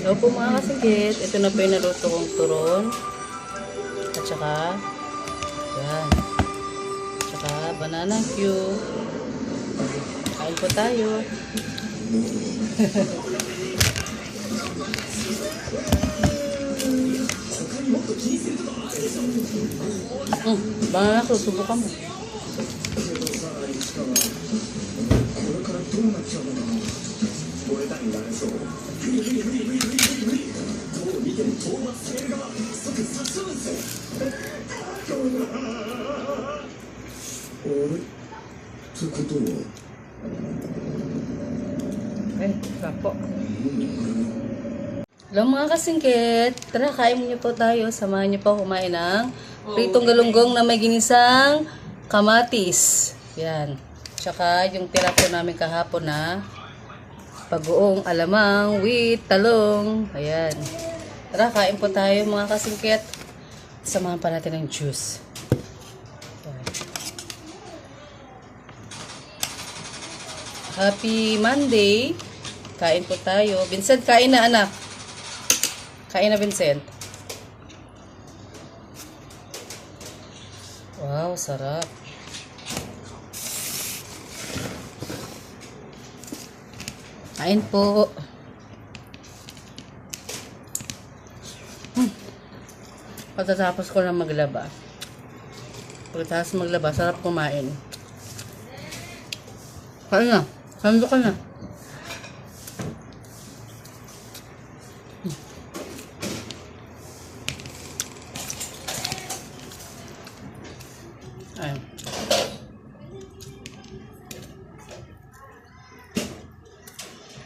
Hello po mga kasingkit. Ito na po yung naluto kong turon. At saka, yan. At saka, banana cue. Kain po tayo. Banana cue, subukan mo. Ay, sapo. Hello mga kasingkit. Tara, kain niyo po tayo. Samahan niyo po kumain ng pritong galunggong na may ginisang kamatis. Yan. Tsaka yung tira po namin kahapon na bagoong alamang with talong. Ayan. Tara, kain po tayo mga kasingkit. Samahan pa natin ng juice. Ayan. Happy Monday. Kain po tayo. Vincent, kain na anak. Kain na Vincent. Wow, sarap. Kain po. Pagkatapos ko na maglaba. Pagkatapos maglaba, sarap kumain. Kain na. Sando ka na. Ayan.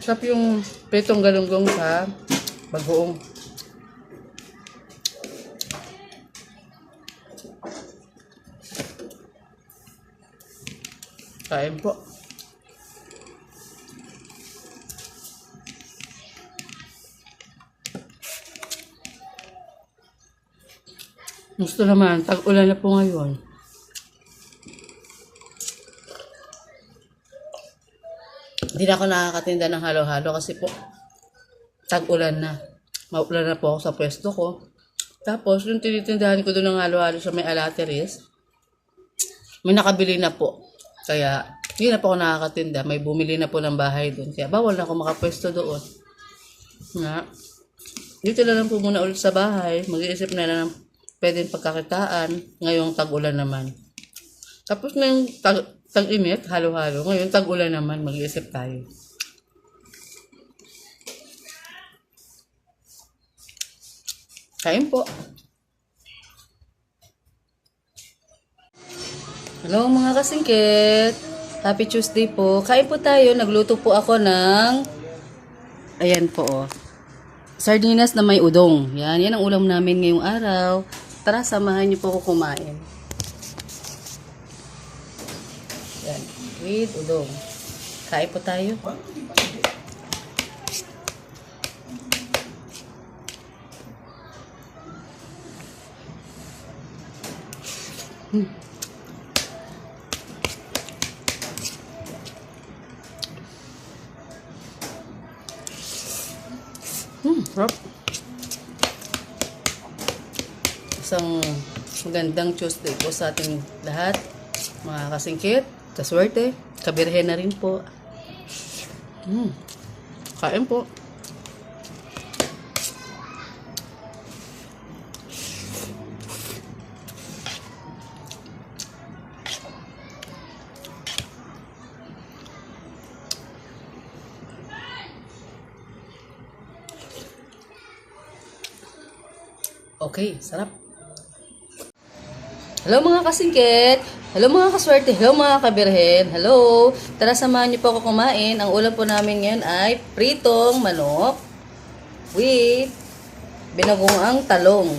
Sarap yung pritong galunggong sa bagoong. Kain po. Gusto naman, tag-ulan na po ngayon. Hindi na ako nakakatinda ng halo-halo kasi po tag-ulan na. Maulan na po ako sa pwesto ko. Tapos, yung tinitindahan ko doon ng halo-halo sa may alateris, may nakabili na po. Kaya, hindi na po ako nakakatinda. May bumili na po ng bahay doon. Kaya, bawal na ako makapwesto doon. Na, dito na lang po muna ulit sa bahay. Mag-iisip na lang pwedeng pagkakitaan. Ngayong tag-ulan naman. Tapos na yung tag-init, halo-halo. Ngayon, tag-ulan naman, mag-iisip tayo. Kain po. Hello mga kasingkit. Happy Tuesday po. Kain po tayo. Nagluto po ako ng, ayan po oh, sardinas na may udong. Yan ang ulam namin ngayong araw. Tara, samahan niyo po ako kumain. Yan, with udong. Kain po tayo. Sarap. Isang magandang Tuesday po sa ating lahat. Mga kasingkit, kaswerte, kabirhen na rin po. Kain po. Okay, sarap. Hello mga kasingkit. Hello mga kaswerte. Hello mga kabirhen. Hello. Tara, samahan niyo po ako kumain. Ang ulam po namin ngayon ay pritong manok with binagoong talong.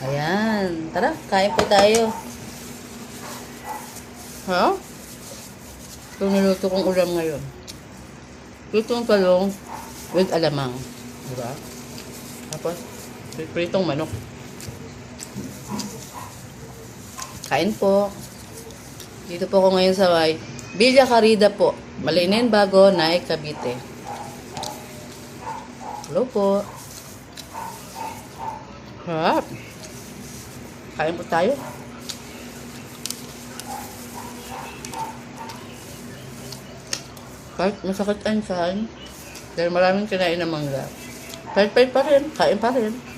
Ayan. Tara, kain po tayo. Ha? Ito niluto kong ulam ngayon. Pritong talong with alamang. Diba? Tapos, pritong manok. Kain po. Dito po ako ngayon sa Villa Carida po. Malinen Bago, Naik, Cavite. Hello po. Harap. Kain po tayo. Kahit masakit ang tiyan, dahil maraming kinain ng mangga. Pahit-pahit pa rin, kain pa rin.